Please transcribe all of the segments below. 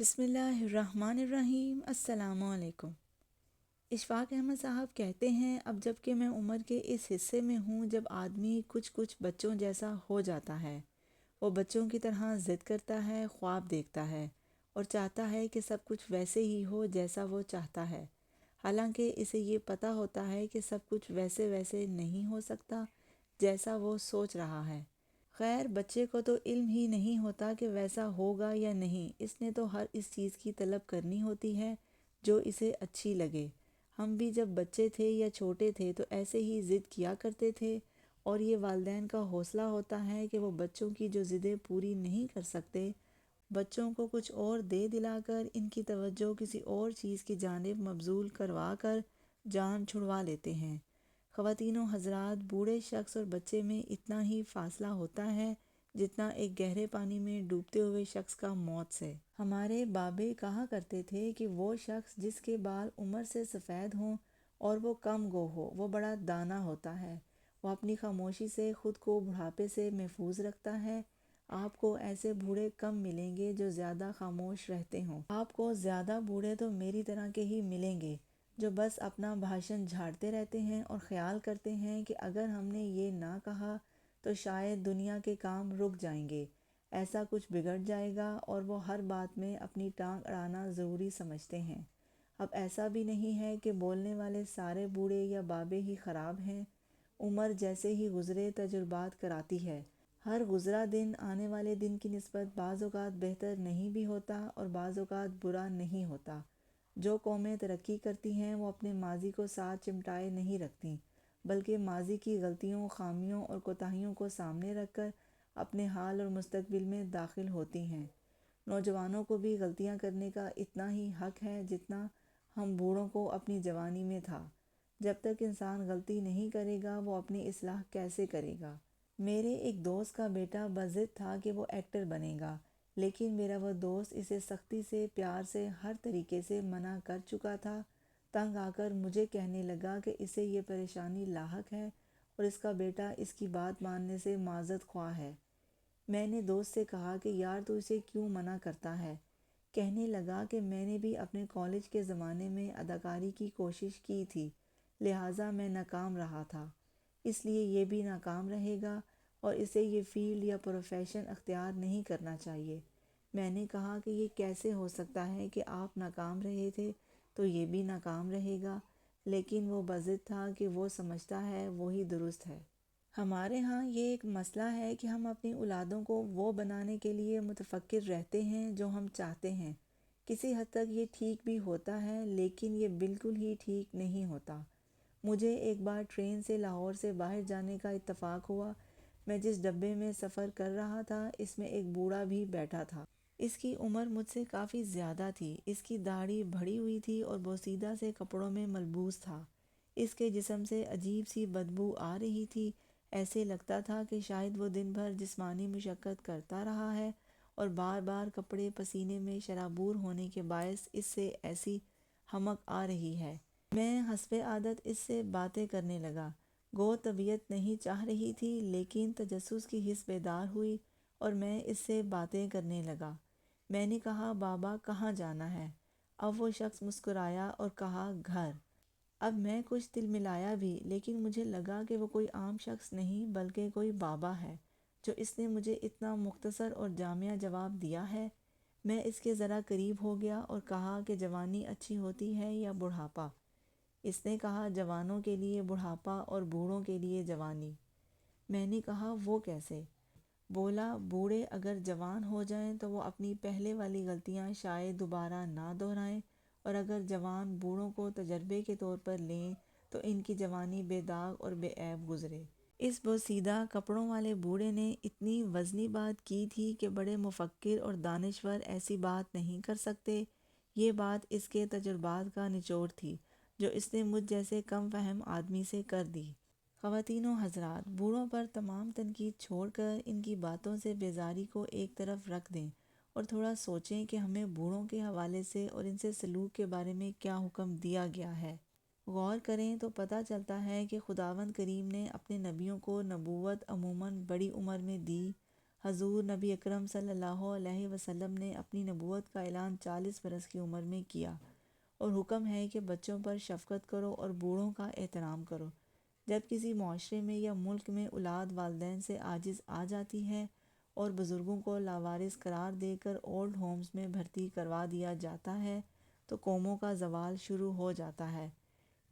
بسم اللہ الرحمن الرحیم۔ السلام علیکم۔ اشفاق احمد صاحب کہتے ہیں، اب جب کہ میں عمر کے اس حصے میں ہوں جب آدمی کچھ بچوں جیسا ہو جاتا ہے، وہ بچوں کی طرح ضد کرتا ہے، خواب دیکھتا ہے اور چاہتا ہے کہ سب کچھ ویسے ہی ہو جیسا وہ چاہتا ہے، حالانکہ اسے یہ پتہ ہوتا ہے کہ سب کچھ ویسے نہیں ہو سکتا جیسا وہ سوچ رہا ہے۔ خیر، بچے کو تو علم ہی نہیں ہوتا کہ ویسا ہوگا یا نہیں، اس نے تو ہر اس چیز کی طلب کرنی ہوتی ہے جو اسے اچھی لگے۔ ہم بھی جب بچے تھے یا چھوٹے تھے تو ایسے ہی ضد کیا کرتے تھے، اور یہ والدین کا حوصلہ ہوتا ہے کہ وہ بچوں کی جو ضدیں پوری نہیں کر سکتے، بچوں کو کچھ اور دے دلا کر ان کی توجہ کسی اور چیز کی جانب مبذول کروا کر جان چھڑوا لیتے ہیں۔ خواتین و حضرات، بوڑھے شخص اور بچے میں اتنا ہی فاصلہ ہوتا ہے جتنا ایک گہرے پانی میں ڈوبتے ہوئے شخص کا موت سے۔ ہمارے بابے کہا کرتے تھے کہ وہ شخص جس کے بال عمر سے سفید ہوں اور وہ کم گو ہو، وہ بڑا دانا ہوتا ہے۔ وہ اپنی خاموشی سے خود کو بڑھاپے سے محفوظ رکھتا ہے۔ آپ کو ایسے بوڑھے کم ملیں گے جو زیادہ خاموش رہتے ہوں۔ آپ کو زیادہ بوڑھے تو میری طرح کے ہی ملیں گے جو بس اپنا بھاشن جھاڑتے رہتے ہیں اور خیال کرتے ہیں کہ اگر ہم نے یہ نہ کہا تو شاید دنیا کے کام رک جائیں گے، ایسا کچھ بگڑ جائے گا، اور وہ ہر بات میں اپنی ٹانگ اڑانا ضروری سمجھتے ہیں۔ اب ایسا بھی نہیں ہے کہ بولنے والے سارے بوڑھے یا بابے ہی خراب ہیں۔ عمر جیسے ہی گزرے تجربات کراتی ہے۔ ہر گزرا دن آنے والے دن کی نسبت بعض اوقات بہتر نہیں بھی ہوتا اور بعض اوقات برا نہیں ہوتا۔ جو قومیں ترقی کرتی ہیں وہ اپنے ماضی کو ساتھ چمٹائے نہیں رکھتیں، بلکہ ماضی کی غلطیوں، خامیوں اور کوتاہیوں کو سامنے رکھ کر اپنے حال اور مستقبل میں داخل ہوتی ہیں۔ نوجوانوں کو بھی غلطیاں کرنے کا اتنا ہی حق ہے جتنا ہم بوڑھوں کو اپنی جوانی میں تھا۔ جب تک انسان غلطی نہیں کرے گا وہ اپنی اصلاح کیسے کرے گا؟ میرے ایک دوست کا بیٹا بضد تھا کہ وہ ایکٹر بنے گا، لیکن میرا وہ دوست اسے سختی سے، پیار سے، ہر طریقے سے منع کر چکا تھا۔ تنگ آ کر مجھے کہنے لگا کہ اسے یہ پریشانی لاحق ہے اور اس کا بیٹا اس کی بات ماننے سے معذرت خواہ ہے۔ میں نے دوست سے کہا کہ یار تو اسے کیوں منع کرتا ہے؟ کہنے لگا کہ میں نے بھی اپنے کالج کے زمانے میں اداکاری کی کوشش کی تھی، لہٰذا میں ناکام رہا تھا، اس لیے یہ بھی ناکام رہے گا اور اسے یہ فیلڈ یا پروفیشن اختیار نہیں کرنا چاہیے۔ میں نے کہا کہ یہ کیسے ہو سکتا ہے کہ آپ ناکام رہے تھے تو یہ بھی ناکام رہے گا، لیکن وہ بضد تھا کہ وہ سمجھتا ہے وہی درست ہے۔ ہمارے ہاں یہ ایک مسئلہ ہے کہ ہم اپنی اولادوں کو وہ بنانے کے لیے متفکر رہتے ہیں جو ہم چاہتے ہیں۔ کسی حد تک یہ ٹھیک بھی ہوتا ہے، لیکن یہ بالکل ہی ٹھیک نہیں ہوتا۔ مجھے ایک بار ٹرین سے لاہور سے باہر جانے کا اتفاق ہوا۔ میں جس ڈبے میں سفر کر رہا تھا اس میں ایک بوڑھا بھی بیٹھا تھا۔ اس کی عمر مجھ سے کافی زیادہ تھی، اس کی داڑھی بڑھی ہوئی تھی اور بوسیدہ سے کپڑوں میں ملبوس تھا۔ اس کے جسم سے عجیب سی بدبو آ رہی تھی، ایسے لگتا تھا کہ شاید وہ دن بھر جسمانی مشقت کرتا رہا ہے اور بار بار کپڑے پسینے میں شرابور ہونے کے باعث اس سے ایسی حمک آ رہی ہے۔ میں حسب عادت اس سے باتیں کرنے لگا، گو طبیعت نہیں چاہ رہی تھی لیکن تجسس کی حس بیدار ہوئی اور میں اس سے باتیں کرنے لگا۔ میں نے کہا بابا کہاں جانا ہے؟ اب وہ شخص مسکرایا اور کہا گھر۔ اب میں کچھ تلملایا بھی، لیکن مجھے لگا کہ وہ کوئی عام شخص نہیں بلکہ کوئی بابا ہے جو اس نے مجھے اتنا مختصر اور جامع جواب دیا ہے۔ میں اس کے ذرا قریب ہو گیا اور کہا کہ جوانی اچھی ہوتی ہے یا بڑھاپا؟ اس نے کہا جوانوں کے لیے بڑھاپا اور بوڑھوں کے لیے جوانی۔ میں نے کہا وہ کیسے؟ بولا بوڑھے اگر جوان ہو جائیں تو وہ اپنی پہلے والی غلطیاں شاید دوبارہ نہ دہرائیں، اور اگر جوان بوڑھوں کو تجربے کے طور پر لیں تو ان کی جوانی بے داغ اور بے عیب گزرے۔ اس بوسیدہ کپڑوں والے بوڑھے نے اتنی وزنی بات کی تھی کہ بڑے مفکر اور دانشور ایسی بات نہیں کر سکتے۔ یہ بات اس کے تجربات کا نچوڑ تھی جو اس نے مجھ جیسے کم فہم آدمی سے کر دی۔ خواتین و حضرات، بوڑھوں پر تمام تنقید چھوڑ کر ان کی باتوں سے بیزاری کو ایک طرف رکھ دیں اور تھوڑا سوچیں کہ ہمیں بوڑھوں کے حوالے سے اور ان سے سلوک کے بارے میں کیا حکم دیا گیا ہے۔ غور کریں تو پتہ چلتا ہے کہ خداوند کریم نے اپنے نبیوں کو نبوت عموماً بڑی عمر میں دی۔ حضور نبی اکرم صلی اللہ علیہ وسلم نے اپنی نبوت کا اعلان 40 برس کی عمر میں کیا، اور حکم ہے کہ بچوں پر شفقت کرو اور بوڑھوں کا احترام کرو۔ جب کسی معاشرے میں یا ملک میں اولاد والدین سے عاجز آ جاتی ہے اور بزرگوں کو لاوارث قرار دے کر اولڈ ہومز میں بھرتی کروا دیا جاتا ہے تو قوموں کا زوال شروع ہو جاتا ہے۔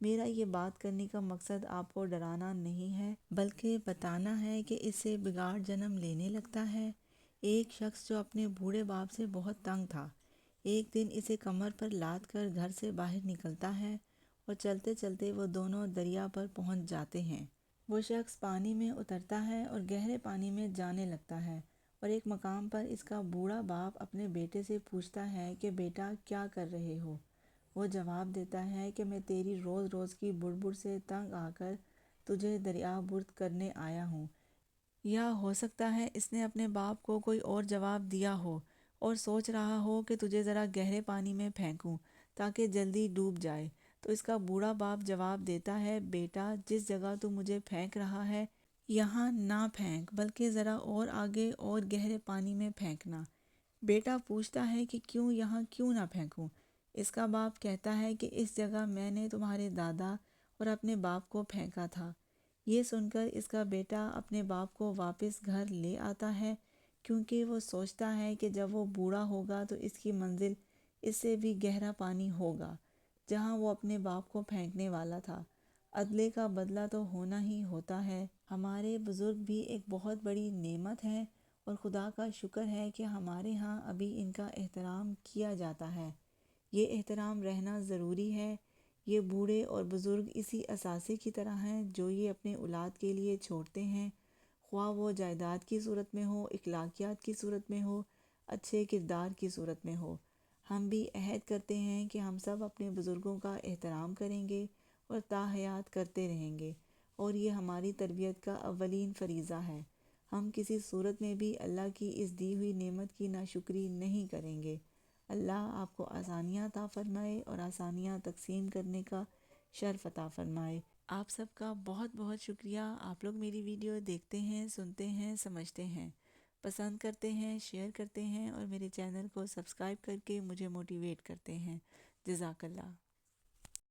میرا یہ بات کرنے کا مقصد آپ کو ڈرانا نہیں ہے، بلکہ بتانا ہے کہ اس سے بگاڑ جنم لینے لگتا ہے۔ ایک شخص جو اپنے بوڑھے باپ سے بہت تنگ تھا، ایک دن اسے کمر پر لاد کر گھر سے باہر نکلتا ہے اور چلتے چلتے وہ دونوں دریا پر پہنچ جاتے ہیں۔ وہ شخص پانی میں اترتا ہے اور گہرے پانی میں جانے لگتا ہے، اور ایک مقام پر اس کا بوڑھا باپ اپنے بیٹے سے پوچھتا ہے کہ بیٹا کیا کر رہے ہو؟ وہ جواب دیتا ہے کہ میں تیری روز روز کی بڑ بڑ سے تنگ آ کر تجھے دریا برد کرنے آیا ہوں۔ یا ہو سکتا ہے اس نے اپنے باپ کو کوئی اور جواب دیا ہو اور سوچ رہا ہو کہ تجھے ذرا گہرے پانی میں پھینکوں تاکہ جلدی ڈوب جائے۔ تو اس کا بوڑھا باپ جواب دیتا ہے، بیٹا جس جگہ تو مجھے پھینک رہا ہے یہاں نہ پھینک، بلکہ ذرا اور آگے اور گہرے پانی میں پھینکنا۔ بیٹا پوچھتا ہے کہ یہاں کیوں نہ پھینکوں؟ اس کا باپ کہتا ہے کہ اس جگہ میں نے تمہارے دادا اور اپنے باپ کو پھینکا تھا۔ یہ سن کر اس کا بیٹا اپنے باپ کو واپس گھر لے آتا ہے، کیونکہ وہ سوچتا ہے کہ جب وہ بوڑھا ہوگا تو اس کی منزل اس سے بھی گہرا پانی ہوگا جہاں وہ اپنے باپ کو پھینکنے والا تھا۔ عدلے کا بدلہ تو ہونا ہی ہوتا ہے۔ ہمارے بزرگ بھی ایک بہت بڑی نعمت ہیں، اور خدا کا شکر ہے کہ ہمارے ہاں ابھی ان کا احترام کیا جاتا ہے۔ یہ احترام رہنا ضروری ہے۔ یہ بوڑھے اور بزرگ اسی اثاثے کی طرح ہیں جو یہ اپنے اولاد کے لیے چھوڑتے ہیں، خواہ وہ جائیداد کی صورت میں ہو، اخلاقیات کی صورت میں ہو، اچھے کردار کی صورت میں ہو۔ ہم بھی عہد کرتے ہیں کہ ہم سب اپنے بزرگوں کا احترام کریں گے اور تا حیات کرتے رہیں گے، اور یہ ہماری تربیت کا اولین فریضہ ہے۔ ہم کسی صورت میں بھی اللہ کی اس دی ہوئی نعمت کی ناشکری نہیں کریں گے۔ اللہ آپ کو آسانیاں عطا فرمائے اور آسانیاں تقسیم کرنے کا شرف عطا فرمائے۔ آپ سب کا بہت بہت شکریہ۔ آپ لوگ میری ویڈیو دیکھتے ہیں، سنتے ہیں، سمجھتے ہیں، پسند کرتے ہیں، شیئر کرتے ہیں، اور میرے چینل کو سبسکرائب کر کے مجھے موٹیویٹ کرتے ہیں۔ جزاک اللہ۔